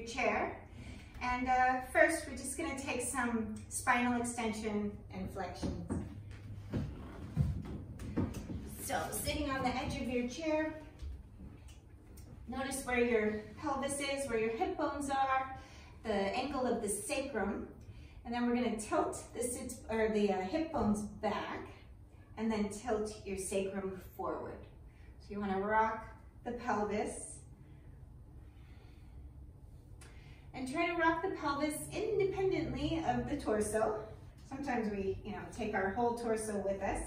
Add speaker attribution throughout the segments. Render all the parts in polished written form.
Speaker 1: chair. And first, we're just going to take some spinal extension and flexions. So, sitting on the edge of your chair, notice where your pelvis is, where your hip bones are, the angle of the sacrum, and then we're going to tilt the hip bones back, and then tilt your sacrum forward. So you want to rock the pelvis, and try to rock the pelvis independently of the torso. Sometimes we, take our whole torso with us.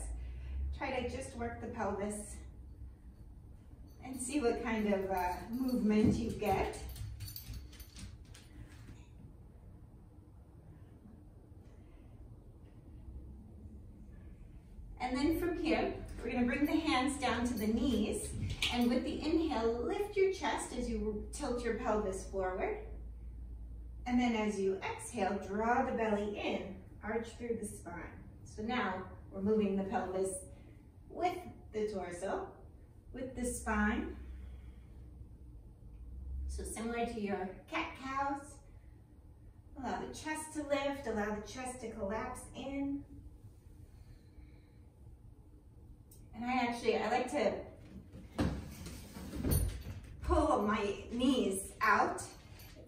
Speaker 1: Try to just work the pelvis and see what kind of movement you get. And then from here, we're going to bring the hands down to the knees, and with the inhale, lift your chest as you tilt your pelvis forward. And then as you exhale, draw the belly in, arch through the spine. So now we're moving the pelvis with the torso, with the spine. So similar to your cat-cows, allow the chest to lift, allow the chest to collapse in. And I like to pull my knees out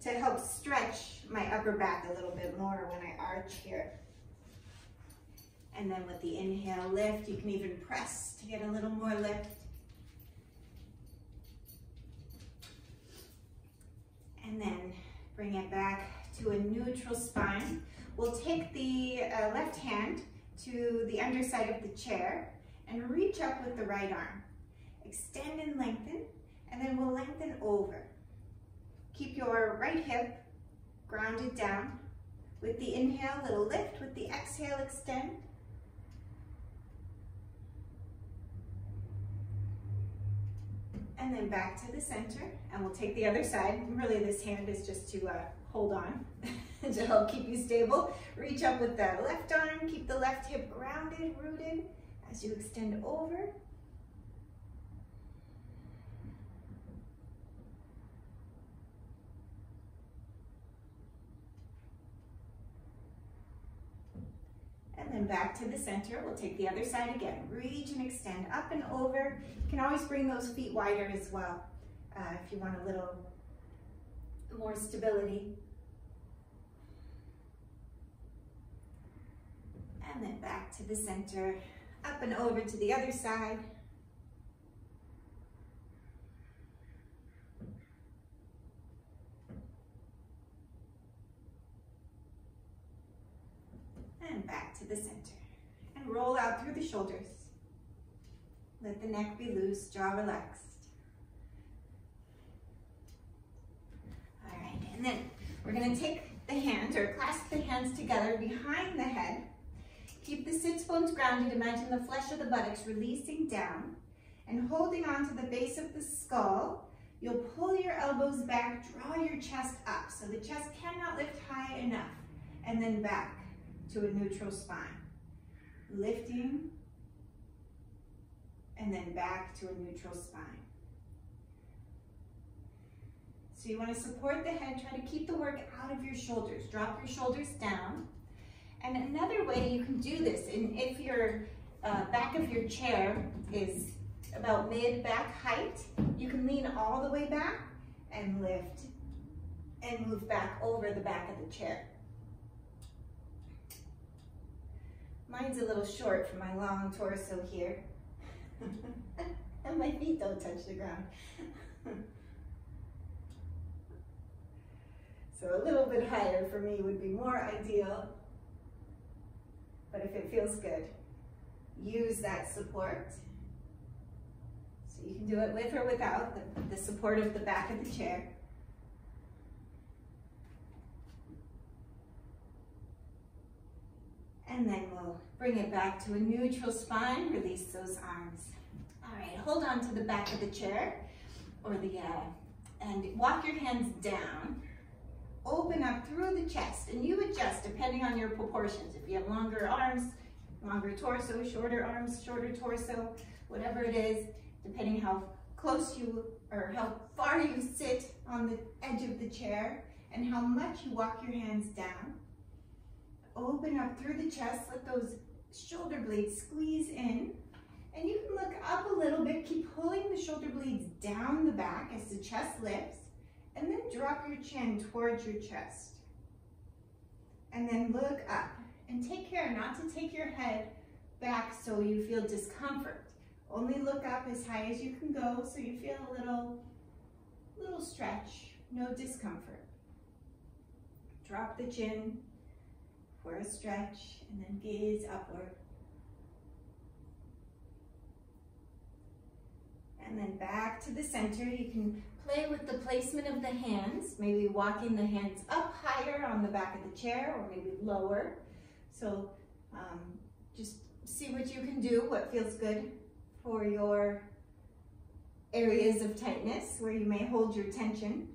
Speaker 1: to help stretch my upper back a little bit more when I arch here. And then with the inhale lift, you can even press to get a little more lift. And then bring it back to a neutral spine. We'll take the left hand to the underside of the chair and reach up with the right arm. Extend and lengthen, and then we'll lengthen over. Keep your right hip grounded down. With the inhale, little lift. With the exhale, extend. And then back to the center, and we'll take the other side. Really, this hand is just to hold on to help keep you stable. Reach up with the left arm. Keep the left hip grounded, rooted as you extend over. And then back to the center. We'll take the other side again. Reach and extend up and over. You can always bring those feet wider as well if you want a little more stability. And then back to the center, up and over to the other side. And back to the center. And roll out through the shoulders. Let the neck be loose, jaw relaxed. All right, and then we're going to take the hands, or clasp the hands together behind the head. Keep the sits bones grounded. Imagine the flesh of the buttocks releasing down. And holding on to the base of the skull, you'll pull your elbows back, draw your chest up. So the chest cannot lift high enough. And then back to a neutral spine. Lifting, and then back to a neutral spine. So you want to support the head, try to keep the work out of your shoulders. Drop your shoulders down. And another way you can do this, and if your back of your chair is about mid-back height, you can lean all the way back and lift and move back over the back of the chair. Mine's a little short for my long torso here. And my feet don't touch the ground. So a little bit higher for me would be more ideal. But if it feels good, use that support. So you can do it with or without the support of the back of the chair. And then we'll bring it back to a neutral spine, release those arms. All right, hold on to the back of the chair, or and walk your hands down. Open up through the chest, and you adjust depending on your proportions. If you have longer arms, longer torso, shorter arms, shorter torso, whatever it is, depending how close you, or how far you sit on the edge of the chair, and how much you walk your hands down. Open up through the chest, let those shoulder blades squeeze in. And you can look up a little bit, keep pulling the shoulder blades down the back as the chest lifts, and then drop your chin towards your chest. And then look up, and take care not to take your head back so you feel discomfort. Only look up as high as you can go so you feel a little stretch, no discomfort. Drop the chin for a stretch, and then gaze upward. And then back to the center. You can play with the placement of the hands, maybe walking the hands up higher on the back of the chair or maybe lower. So just see what you can do, what feels good for your areas of tightness where you may hold your tension.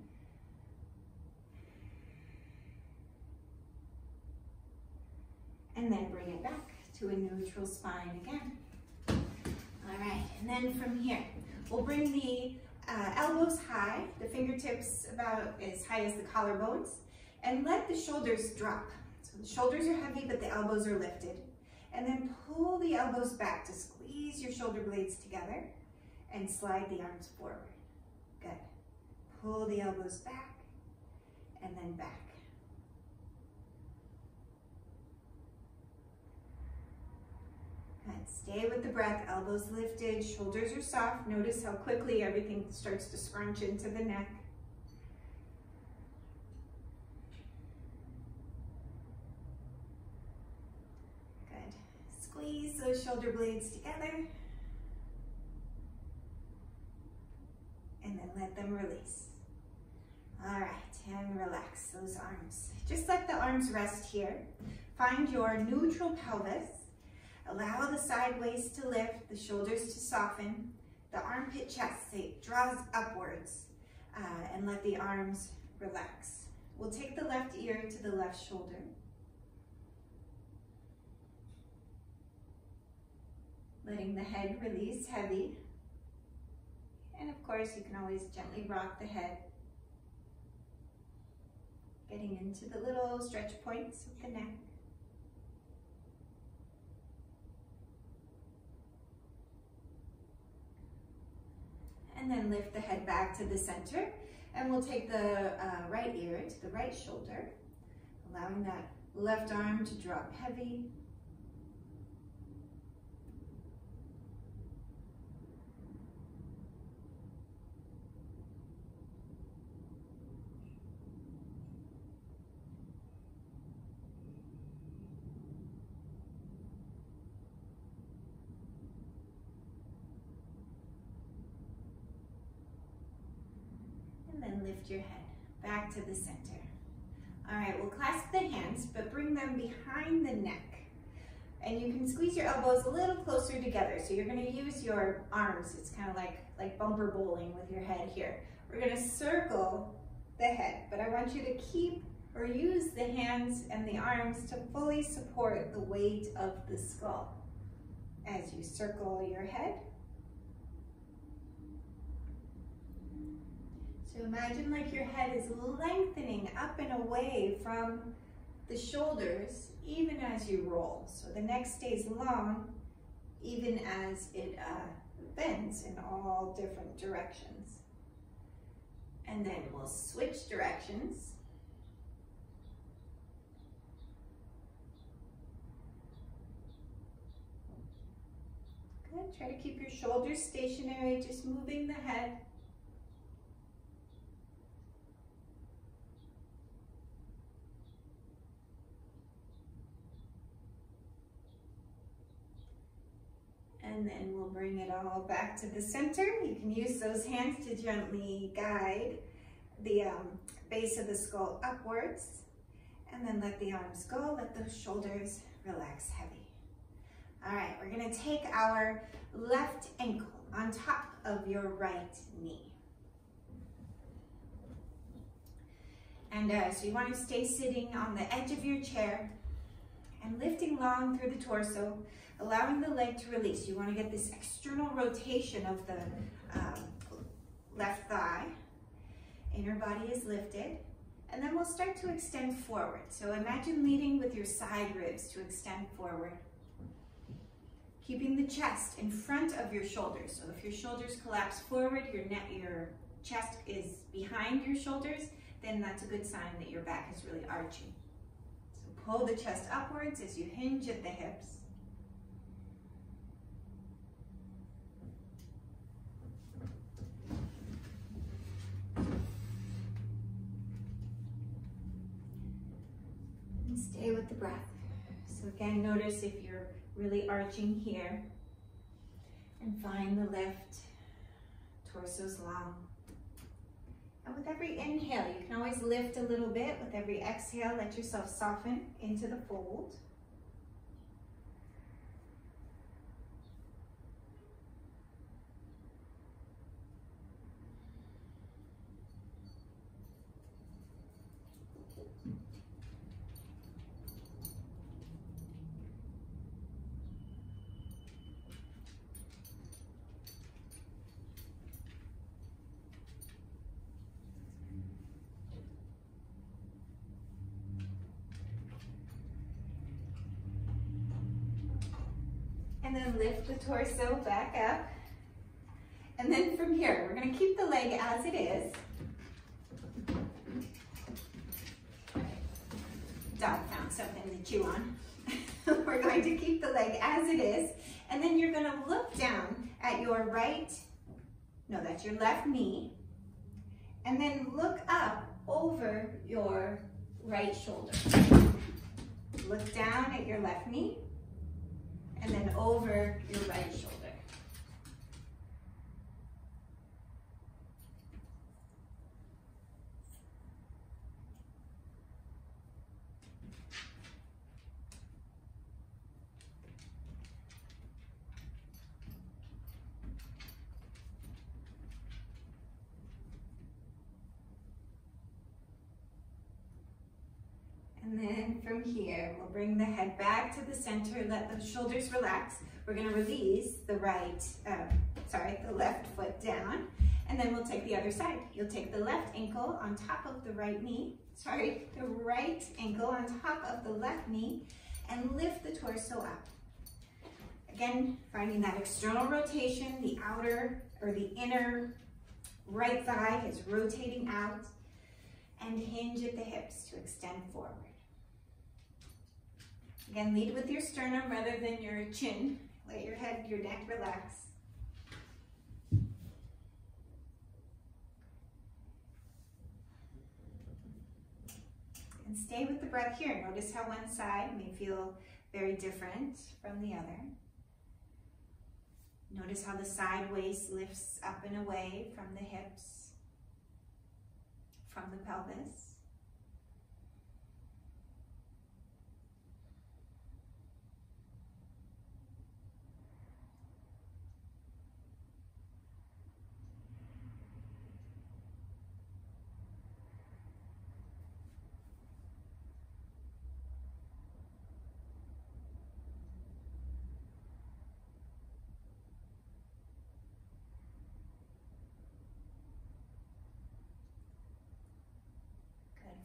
Speaker 1: And then bring it back to a neutral spine again. All right, and then from here, we'll bring the elbows high, the fingertips about as high as the collarbones, and let the shoulders drop. So the shoulders are heavy, but the elbows are lifted. And then pull the elbows back to squeeze your shoulder blades together and slide the arms forward. Good. Pull the elbows back and then back. Good. Stay with the breath, elbows lifted, shoulders are soft. Notice how quickly everything starts to scrunch into the neck. Good. Squeeze those shoulder blades together. And then let them release. All right, and relax those arms. Just let the arms rest here. Find your neutral pelvis. Allow the side waist to lift, the shoulders to soften, the armpit chest draws upwards, and let the arms relax. We'll take the left ear to the left shoulder. Letting the head release heavy. And of course, you can always gently rock the head. Getting into the little stretch points of the neck. And then lift the head back to the center. And we'll take the right ear to the right shoulder, allowing that left arm to drop heavy. And then lift your head back to the center. All right, we'll clasp the hands, but bring them behind the neck. And you can squeeze your elbows a little closer together. So you're gonna use your arms. It's kind of like bumper bowling with your head here. We're gonna circle the head, but I want you to keep or use the hands and the arms to fully support the weight of the skull as you circle your head. So imagine like your head is lengthening up and away from the shoulders even as you roll. So the neck stays long even as it bends in all different directions. And then we'll switch directions. Good, try to keep your shoulders stationary, just moving the head. And then we'll bring it all back to the center. You can use those hands to gently guide the base of the skull upwards. And then let the arms go, let those shoulders relax heavy. All right, we're gonna take our left ankle on top of your right knee. And so you want to stay sitting on the edge of your chair and lifting long through the torso, allowing the leg to release. You want to get this external rotation of the left thigh. Inner body is lifted. And then we'll start to extend forward. So imagine leading with your side ribs to extend forward. Keeping the chest in front of your shoulders. So if your shoulders collapse forward, your chest is behind your shoulders, then that's a good sign that your back is really arching. So pull the chest upwards as you hinge at the hips. And stay with the breath. So again, notice if you're really arching here, and find the lift, torso's long. And with every inhale, you can always lift a little bit. With every exhale, let yourself soften into the fold. And then lift the torso back up. And then from here, we're going to keep the leg as it is. Dog found something to chew on. We're going to keep the leg as it is. And then you're going to look down at your that's your left knee. And then look up over your right shoulder. Look down at your left knee. And then over your right shoulder. And then from here, we'll bring the head back to the center, let the shoulders relax. We're gonna release the left foot down, and then we'll take the other side. You'll take the left ankle on top of the right ankle on top of the left knee, and lift the torso up. Again, finding that external rotation, the outer or the inner right thigh is rotating out, and hinge at the hips to extend forward. Again, lead with your sternum rather than your chin. Let your head, your neck relax. And stay with the breath here. Notice how one side may feel very different from the other. Notice how the side waist lifts up and away from the hips, from the pelvis.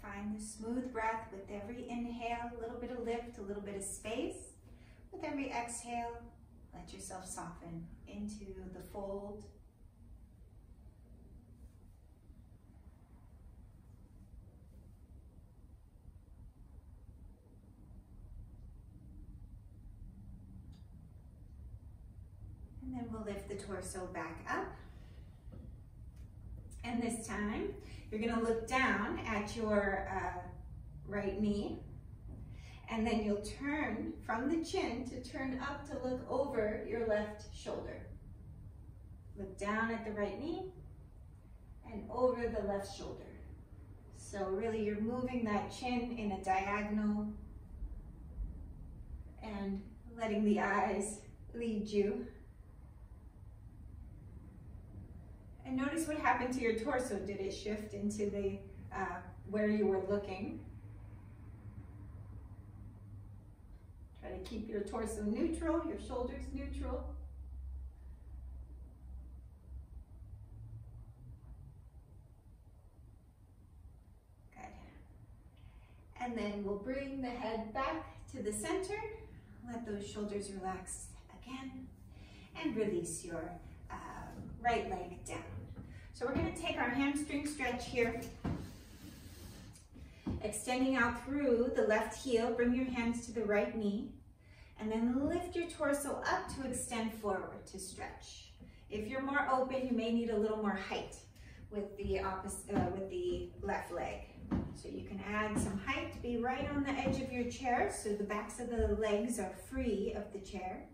Speaker 1: Find the smooth breath with every inhale, a little bit of lift, a little bit of space. With every exhale, let yourself soften into the fold. And then we'll lift the torso back up. And this time, you're going to look down at your right knee, and then you'll turn from the chin to turn up to look over your left shoulder. Look down at the right knee and over the left shoulder. So really you're moving that chin in a diagonal and letting the eyes lead you. And notice what happened to your torso. Did it shift into the where you were looking? Try to keep your torso neutral, your shoulders neutral. Good. And then we'll bring the head back to the center. Let those shoulders relax again. And release your right leg down. So we're going to take our hamstring stretch here. Extending out through the left heel, bring your hands to the right knee. And then lift your torso up to extend forward to stretch. If you're more open, you may need a little more height with the left leg. So you can add some height, be right on the edge of your chair so the backs of the legs are free of the chair.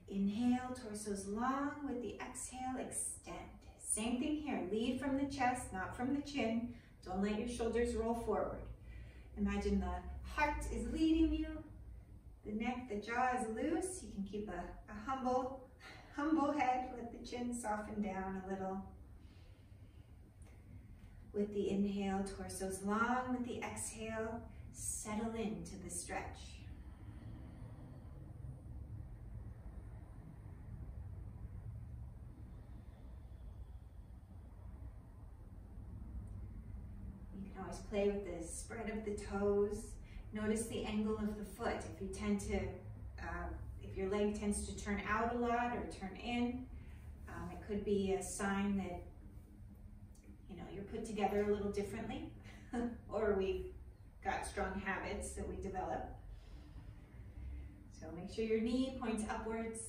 Speaker 1: Inhale, torso's long. With the exhale, extend. Same thing here, lead from the chest, not from the chin. Don't let your shoulders roll forward. Imagine the heart is leading you. The neck, the jaw is loose. You can keep a humble head. Let the chin soften down a little. With the inhale, torso's long. With the exhale, settle into the stretch. You can always play with the spread of the toes. Notice the angle of the foot. If your leg tends to turn out a lot or turn in, it could be a sign that you're put together a little differently, or we've got strong habits that we develop. So make sure your knee points upwards.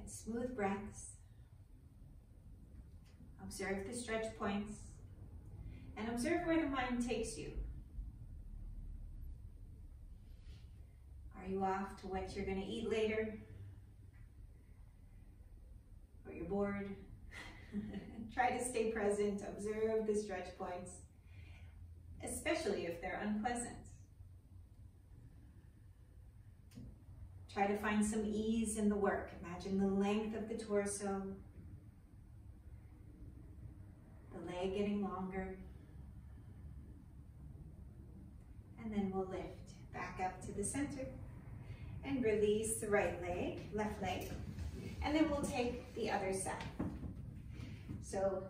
Speaker 1: Smooth breaths. Observe the stretch points and observe where the mind takes you. Are you off to what you're going to eat later? Or you're bored? Try to stay present. Observe the stretch points, especially if they're unpleasant. Try to find some ease in the work. Imagine the length of the torso, the leg getting longer. And then we'll lift back up to the center and release the right leg, left leg. And then we'll take the other side. So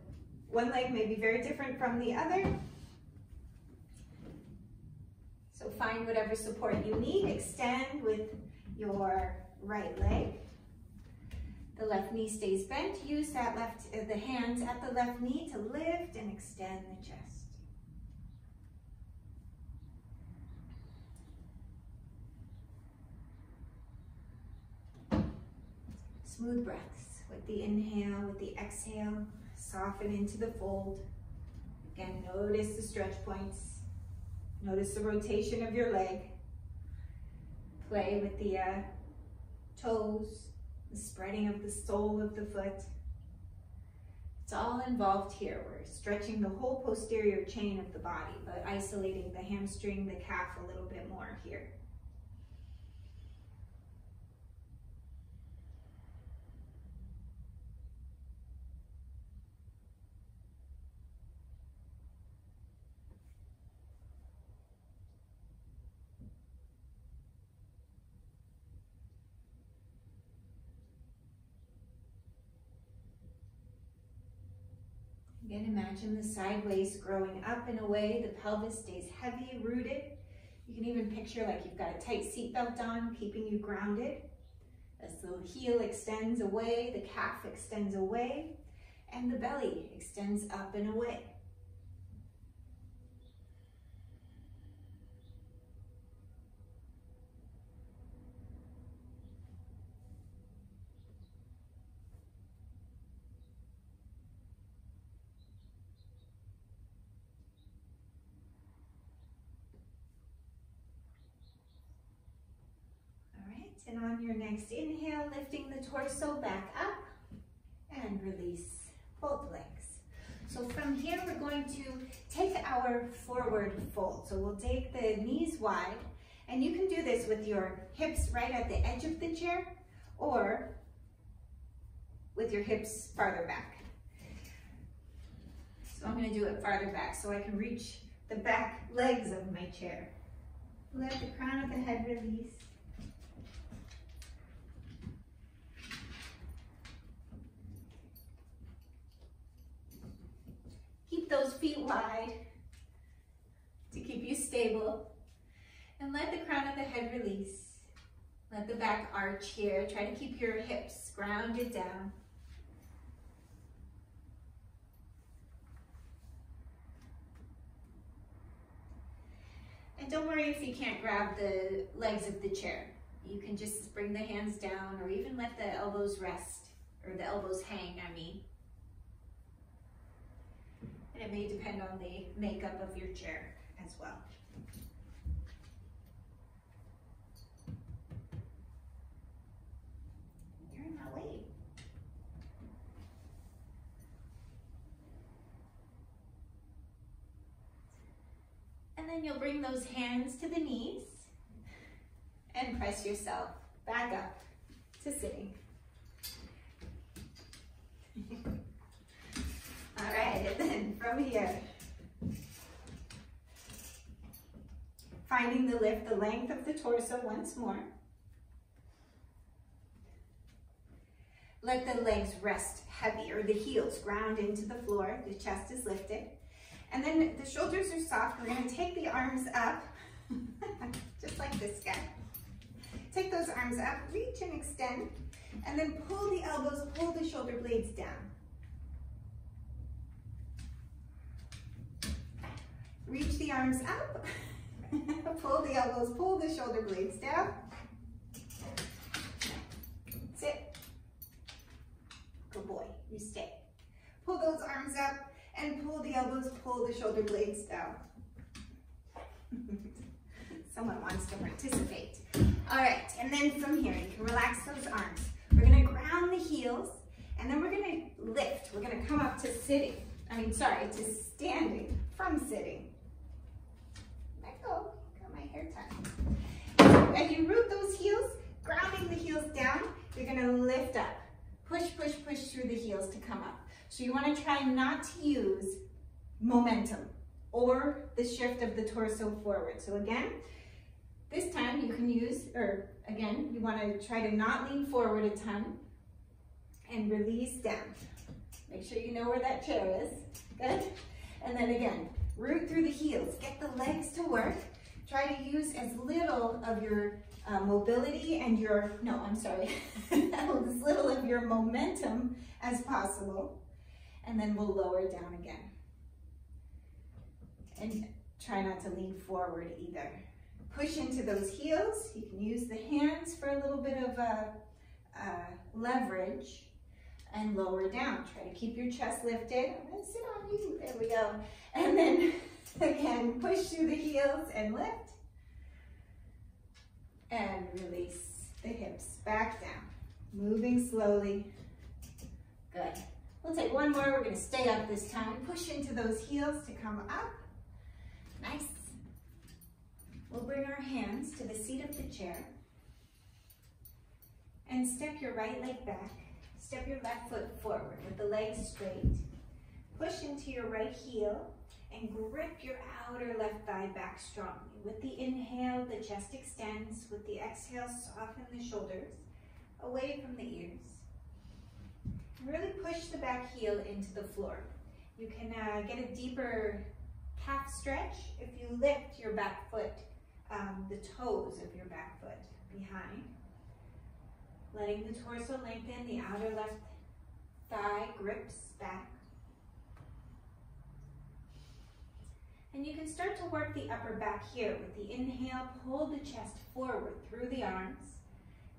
Speaker 1: one leg may be very different from the other. So find whatever support you need. Extend with your right leg. The left knee stays bent. Use the hands at the left knee to lift and extend the chest. Smooth breaths. With the inhale, with the exhale, soften into the fold. Again, notice the stretch points. Notice the rotation of your leg. Play with the toes, the spreading of the sole of the foot. It's all involved here. We're stretching the whole posterior chain of the body, but isolating the hamstring, the calf a little bit more here. Again, imagine the side waist growing up and away. The pelvis stays heavy, rooted. You can even picture like you've got a tight seatbelt on, keeping you grounded. As the heel extends away, the calf extends away, and the belly extends up and away. And on your next inhale, lifting the torso back up and release both legs. So from here, we're going to take our forward fold. So we'll take the knees wide, and you can do this with your hips right at the edge of the chair, or with your hips farther back. So I'm going to do it farther back so I can reach the back legs of my chair. Let the crown of the head release. Keep those feet wide to keep you stable. And let the crown of the head release. Let the back arch here. Try to keep your hips grounded down. And don't worry if you can't grab the legs of the chair. You can just bring the hands down or even let the elbows rest, or the elbows hang, I mean. And it may depend on the makeup of your chair as well. You're in my way. And then you'll bring those hands to the knees and press yourself back up to sitting. All right, and then from here, finding the lift, the length of the torso once more. Let the legs rest heavy, or the heels ground into the floor. The chest is lifted. And then the shoulders are soft. We're going to take the arms up, just like this guy. Take those arms up, reach and extend, and then pull the elbows, pull the shoulder blades down. Reach the arms up, pull the elbows, pull the shoulder blades down. Sit. Good boy, you stay. Pull those arms up and pull the elbows, pull the shoulder blades down. Someone wants to participate. All right, and then from here, you can relax those arms. We're gonna ground the heels, and then we're gonna lift. We're gonna come up to sitting. To standing from sitting. Let go, got my hair tied. As you root those heels, grounding the heels down, you're gonna lift up. Push, push, push through the heels to come up. So you wanna try not to use momentum or the shift of the torso forward. So again, this time you can use, you wanna try to not lean forward a ton and release down. Make sure you know where that chair is, good? And then again, root through the heels, get the legs to work. Try to use as little of your mobility and as little of your momentum as possible. And then we'll lower down again. And try not to lean forward either. Push into those heels. You can use the hands for a little bit of leverage and lower down. Try to keep your chest lifted. I'm gonna sit on you, there we go. And then again, push through the heels and lift. And release the hips back down. Moving slowly. Good. We'll take one more. We're gonna stay up this time. Push into those heels to come up. Nice. We'll bring our hands to the seat of the chair. And step your right leg back. Step your left foot forward with the legs straight. Push into your right heel and grip your outer left thigh back strongly. With the inhale, the chest extends. With the exhale, soften the shoulders away from the ears. Really push the back heel into the floor. You can get a deeper calf stretch if you lift your back foot, the toes of your back foot behind. Letting the torso lengthen, the outer left thigh grips back. And you can start to work the upper back here. With the inhale, pull the chest forward through the arms.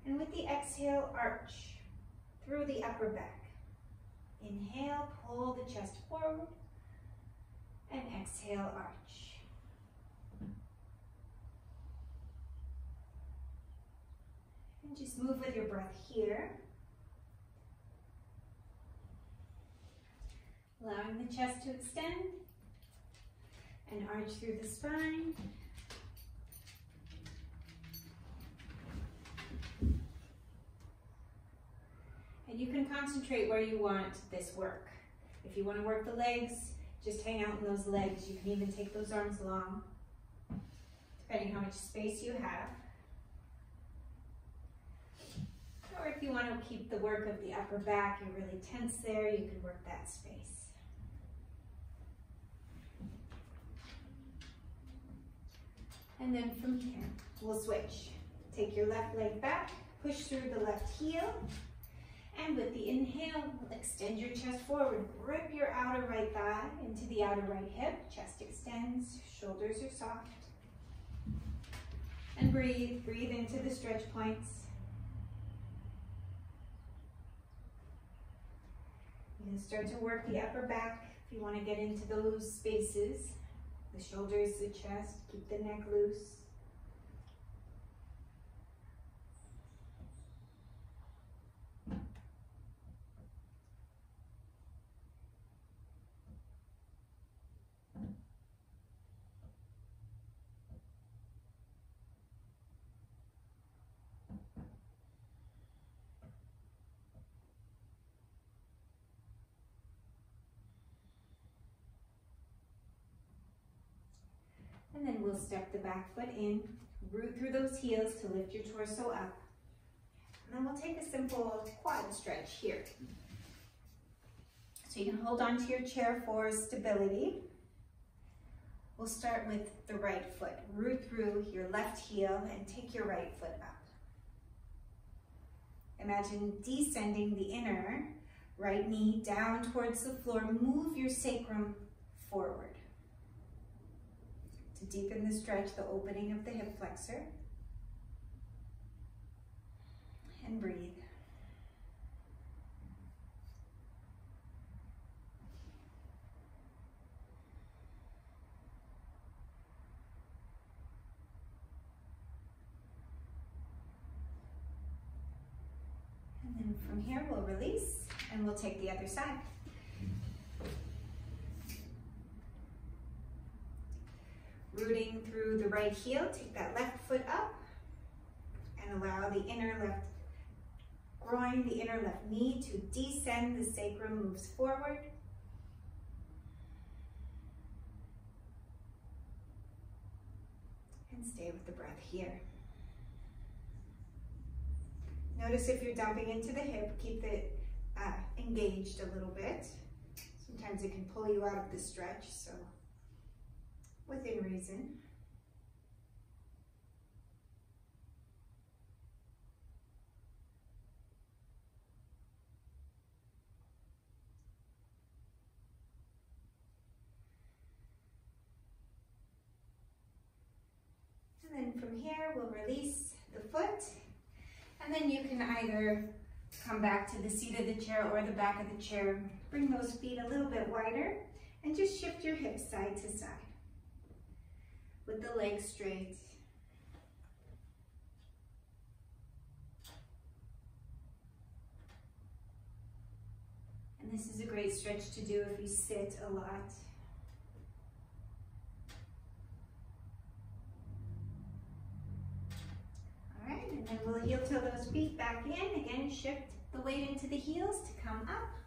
Speaker 1: And with the exhale, arch through the upper back. Inhale, pull the chest forward. And exhale, arch. And just move with your breath here. Allowing the chest to extend and arch through the spine. And You can concentrate where you want this work. If you want to work the legs, just hang out in those legs. You can even take those arms long, depending how much space you have. Or if you want to keep the work of the upper back, you're really tense there, you can work that space. And then from here, we'll switch. Take your left leg back, push through the left heel, and with the inhale, extend your chest forward. Grip your outer right thigh into the outer right hip. Chest extends, shoulders are soft. And breathe. Breathe into the stretch points. You can start to work the upper back if you want to get into those spaces. The shoulders, the chest, keep the neck loose. And then we'll step the back foot in, root through those heels to lift your torso up. And then we'll take a simple quad stretch here. So you can hold on to your chair for stability. We'll start with the right foot. Root through your left heel and take your right foot up. Imagine descending the inner right knee down towards the floor. Move your sacrum forward. To deepen the stretch, the opening of the hip flexor. And breathe. And then from here, we'll release and we'll take the other side. Rooting through the right heel, take that left foot up and allow the inner left groin, the inner left knee to descend. The sacrum moves forward. And stay with the breath here. Notice if you're dumping into the hip, keep it engaged a little bit. Sometimes it can pull you out of the stretch, so within reason. And then from here, we'll release the foot. And then you can either come back to the seat of the chair or the back of the chair. Bring those feet a little bit wider and just shift your hips side to side with the legs straight. And this is a great stretch to do if you sit a lot. All right, and then we'll heel toe those feet back in. Again, shift the weight into the heels to come up.